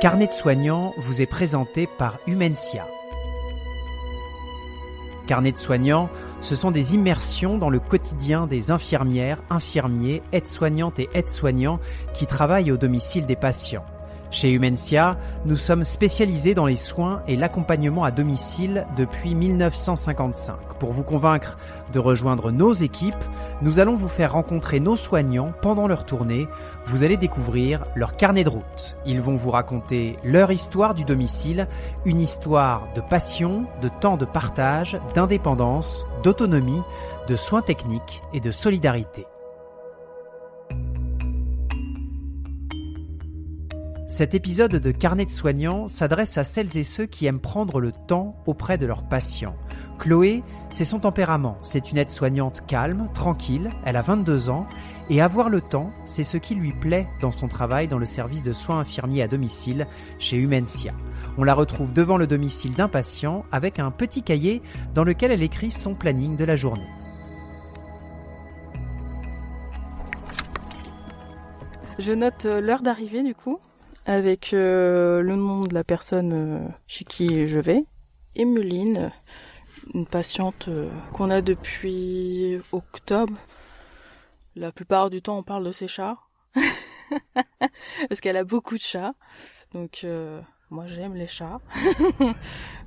Carnet de soignant vous est présenté par Humensia. Carnet de soignant, ce sont des immersions dans le quotidien des infirmières, infirmiers, aides-soignantes et aides-soignants qui travaillent au domicile des patients. Chez Humensia, nous sommes spécialisés dans les soins et l'accompagnement à domicile depuis 1955. Pour vous convaincre de rejoindre nos équipes, nous allons vous faire rencontrer nos soignants pendant leur tournée. Vous allez découvrir leur carnet de route. Ils vont vous raconter leur histoire du domicile, une histoire de passion, de temps de partage, d'indépendance, d'autonomie, de soins techniques et de solidarité. Cet épisode de Carnet de soignant s'adresse à celles et ceux qui aiment prendre le temps auprès de leurs patients. Chloé, c'est son tempérament. C'est une aide-soignante calme, tranquille, elle a 22 ans. Et avoir le temps, c'est ce qui lui plaît dans son travail dans le service de soins infirmiers à domicile chez Humensia. On la retrouve devant le domicile d'un patient avec un petit cahier dans lequel elle écrit son planning de la journée. Je note l'heure d'arrivée du coup, avec le nom de la personne chez qui je vais. Emeline, une patiente qu'on a depuis octobre. La plupart du temps, on parle de ses chats. Parce qu'elle a beaucoup de chats. Donc, moi, j'aime les chats.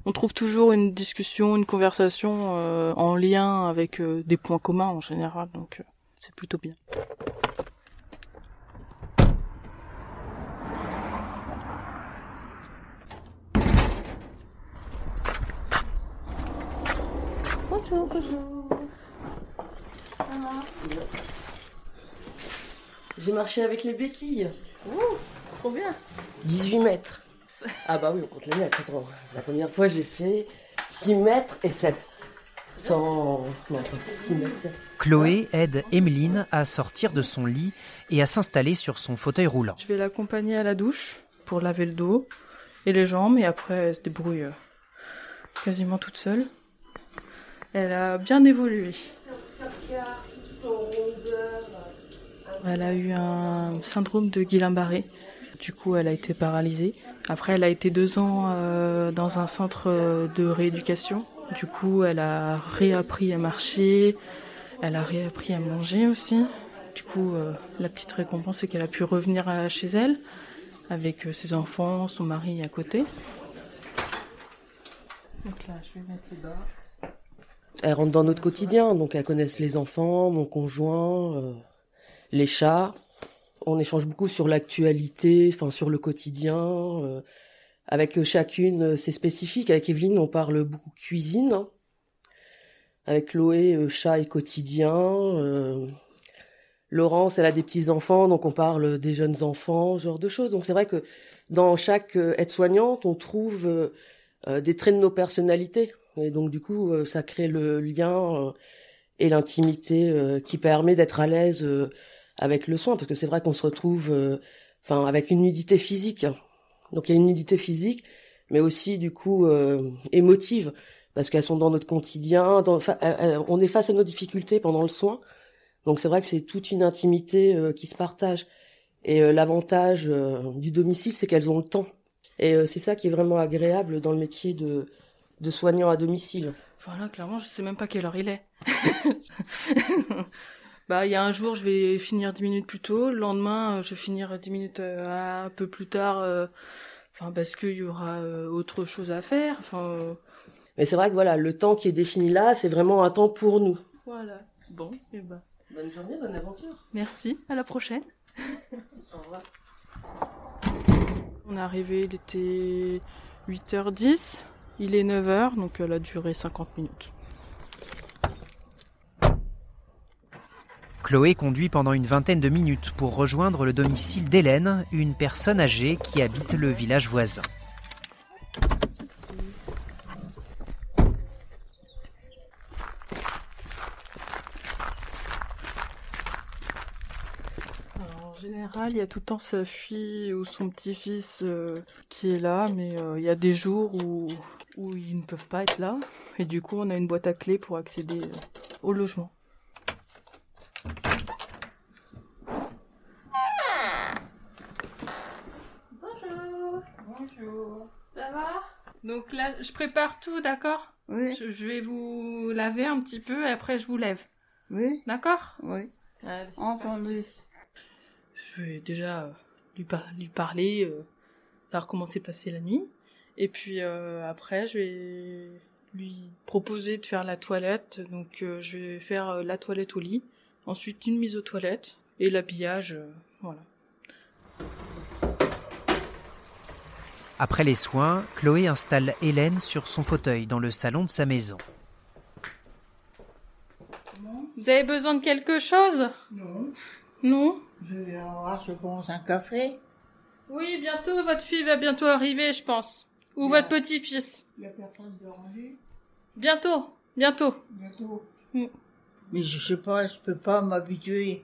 On trouve toujours une discussion, une conversation en lien avec des points communs en général. Donc, c'est plutôt bien. Bonjour, bonjour. Ça va? J'ai marché avec les béquilles. Ouh, trop bien. 18 mètres. Ah bah oui, on compte les mètres. Attends, la première fois, j'ai fait 6 mètres et 7. 6 mètres, 7. Chloé aide Emeline à sortir de son lit et à s'installer sur son fauteuil roulant. Je vais l'accompagner à la douche pour laver le dos et les jambes. Et après, elle se débrouille quasiment toute seule. Elle a bien évolué. Elle a eu un syndrome de Guillain-Barré. Du coup, elle a été paralysée. Après, elle a été 2 ans dans un centre de rééducation. Du coup, elle a réappris à marcher. Elle a réappris à manger aussi. Du coup, la petite récompense, c'est qu'elle a pu revenir chez elle avec ses enfants, son mari à côté. Donc là, je vais mettre les bas. Elles rentrent dans notre quotidien, donc elles connaissent les enfants, mon conjoint, les chats. On échange beaucoup sur l'actualité, enfin sur le quotidien. Avec chacune, c'est spécifique. Avec Evelyne, on parle beaucoup cuisine. Avec Chloé, chat et quotidien. Laurence, elle a des petits-enfants, donc on parle des jeunes enfants, ce genre de choses. Donc c'est vrai que dans chaque aide-soignante, on trouve des traits de nos personnalités. Et donc du coup, ça crée le lien et l'intimité qui permet d'être à l'aise avec le soin. Parce que c'est vrai qu'on se retrouve avec une nudité physique. Donc il y a une nudité physique, mais aussi du coup émotive. Parce qu'elles sont dans notre quotidien, on est face à nos difficultés pendant le soin. Donc c'est vrai que c'est toute une intimité qui se partage. Et l'avantage du domicile, c'est qu'elles ont le temps. Et c'est ça qui est vraiment agréable dans le métier de soignant à domicile. Voilà, clairement, je sais même pas quelle heure il est. Bah, il y a un jour, je vais finir 10 minutes plus tôt. Le lendemain, je vais finir 10 minutes un peu plus tard. Parce qu'il y aura autre chose à faire. Mais c'est vrai que voilà, le temps qui est défini là, c'est vraiment un temps pour nous. Voilà. Bon, et ben. Bonne journée, bonne aventure. Merci, à la prochaine. Au revoir. On est arrivé, il était 8h10. Il est 9h, donc elle a duré 50 minutes. Chloé conduit pendant une vingtaine de minutes pour rejoindre le domicile d'Hélène, une personne âgée qui habite le village voisin. Alors, en général, il y a tout le temps sa fille ou son petit-fils qui est là, mais il y a des jours où ils ne peuvent pas être là. Et du coup, on a une boîte à clés pour accéder au logement. va? Donc là, je prépare tout, d'accord? Oui. Je vais vous laver un petit peu et après je vous lève. Oui. D'accord? Oui. Allez. Entendu. Je vais déjà lui parler, savoir comment s'est passée la nuit. Et puis après, je vais lui proposer de faire la toilette. Donc je vais faire la toilette au lit. Ensuite, une mise aux toilettes et l'habillage, voilà. Après les soins, Chloé installe Hélène sur son fauteuil dans le salon de sa maison. Vous avez besoin de quelque chose? Non. Non? Je vais avoir, je pense, un café. Oui, bientôt, votre fille va bientôt arriver, je pense. Ou Bien. votre petit-fils. Il n'y a personne de rendu. Bientôt. Bientôt. Mm. Mais je sais pas, je peux pas m'habituer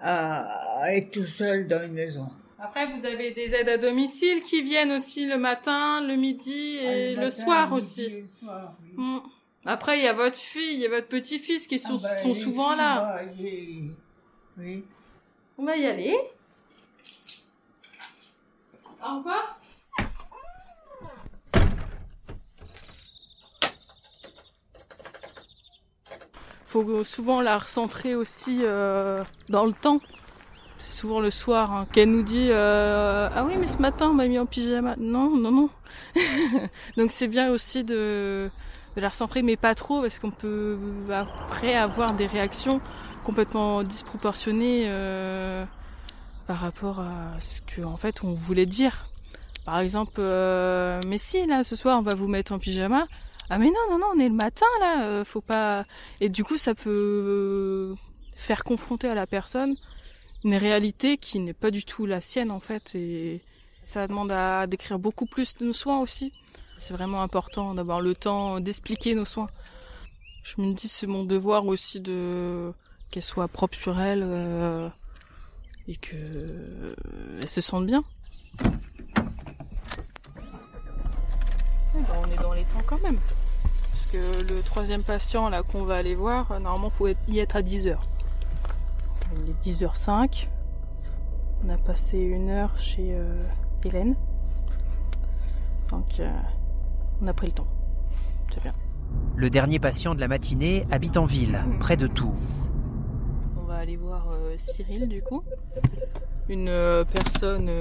à être tout seul dans une maison. Après, vous avez des aides à domicile qui viennent aussi le matin, le midi et le soir aussi. Mm. Après, il y a votre fille, il y a votre petit-fils qui sont souvent là. Oui. On va y aller. Au revoir. Faut souvent la recentrer aussi dans le temps. C'est souvent le soir qu'elle nous dit ah oui mais ce matin on m'a mis en pyjama. Non. Donc c'est bien aussi de la recentrer, mais pas trop, parce qu'on peut après avoir des réactions complètement disproportionnées par rapport à ce que en fait on voulait dire. Par exemple, mais si là ce soir on va vous mettre en pyjama. Ah mais non, on est le matin là, faut pas. Et du coup ça peut faire confronter à la personne une réalité qui n'est pas du tout la sienne en fait, et ça demande à décrire beaucoup plus de nos soins aussi. C'est vraiment important d'avoir le temps d'expliquer nos soins. Je me dis c'est mon devoir aussi de qu'elle soit propre sur elle et que elle se sente bien. On est dans les temps quand même. Parce que le troisième patient là qu'on va aller voir, normalement faut y être à 10h. Il est 10h05. On a passé 1 heure chez Hélène. Donc on a pris le temps. C'est bien. Le dernier patient de la matinée habite en ville, près de Tours. On va aller voir Cyril du coup. Une personne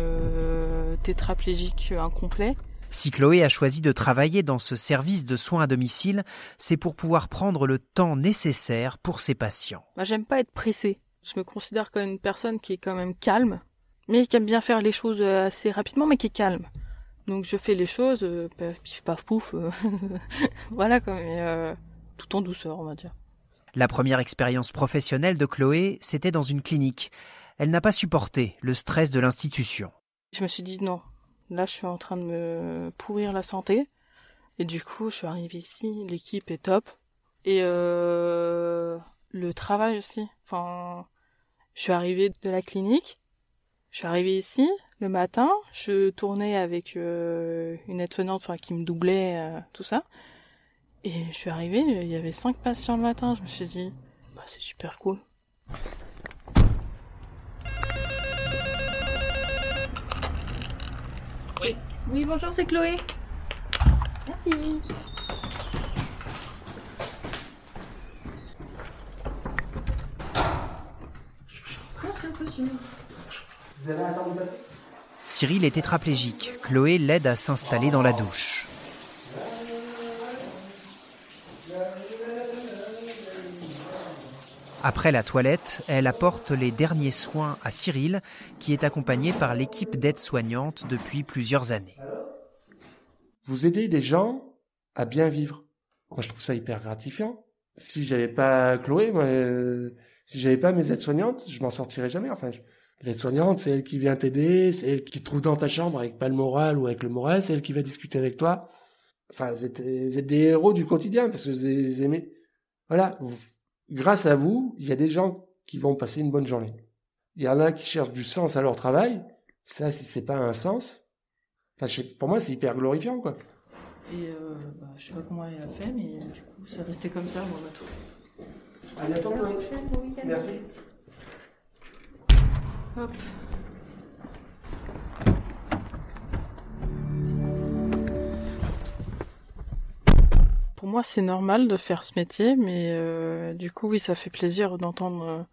tétraplégique incomplet. Si Chloé a choisi de travailler dans ce service de soins à domicile, c'est pour pouvoir prendre le temps nécessaire pour ses patients. J'aime pas être pressée. Je me considère comme une personne qui est quand même calme, mais qui aime bien faire les choses assez rapidement, mais qui est calme. Donc je fais les choses, pif paf pouf, voilà quoi, mais tout en douceur on va dire. La première expérience professionnelle de Chloé, c'était dans une clinique. Elle n'a pas supporté le stress de l'institution. Je me suis dit non. Là, je suis en train de me pourrir la santé. Et du coup, je suis arrivée ici, l'équipe est top. Et le travail aussi. Enfin, je suis arrivée de la clinique. Je suis arrivée ici, le matin. Je tournais avec une aide-soignante qui me doublait, tout ça. Et je suis arrivée, il y avait 5 patients le matin. Je me suis dit, c'est super cool. Oui, bonjour, c'est Chloé. Merci. Cyril est tétraplégique. Chloé l'aide à s'installer dans la douche. Après la toilette, elle apporte les derniers soins à Cyril, qui est accompagné par l'équipe d'aides-soignantes depuis plusieurs années. Vous aidez des gens à bien vivre. Moi, je trouve ça hyper gratifiant. Si j'avais pas Chloé, si j'avais pas mes aides-soignantes, je m'en sortirais jamais. L'aide-soignante, c'est elle qui vient t'aider, c'est elle qui te trouve dans ta chambre avec pas le moral ou avec le moral, c'est elle qui va discuter avec toi. Vous êtes des héros du quotidien parce que vous les aimez. Voilà. Grâce à vous, il y a des gens qui vont passer une bonne journée. Il y en a qui cherchent du sens à leur travail. Ça, si c'est pas un sens, pour moi, c'est hyper glorifiant, quoi. Et je sais pas comment elle a fait, mais du coup, c'est resté comme ça, moi, tout. À bientôt, merci. Hop. Pour moi, c'est normal de faire ce métier, mais du coup, oui, ça fait plaisir d'entendre.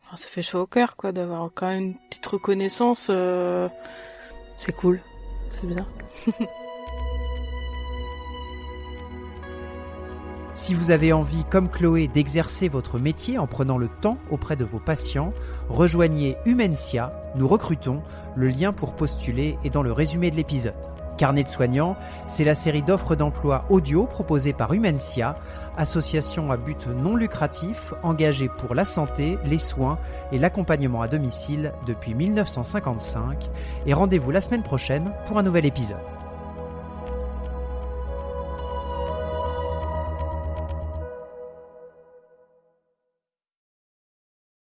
Enfin, ça fait chaud au cœur, quoi, d'avoir quand même une petite reconnaissance. C'est cool, c'est bien. Si vous avez envie, comme Chloé, d'exercer votre métier en prenant le temps auprès de vos patients, rejoignez Humensia, nous recrutons. Le lien pour postuler est dans le résumé de l'épisode. Carnet de soignants, c'est la série d'offres d'emploi audio proposée par Humensia, association à but non lucratif engagée pour la santé, les soins et l'accompagnement à domicile depuis 1955. Et rendez-vous la semaine prochaine pour un nouvel épisode.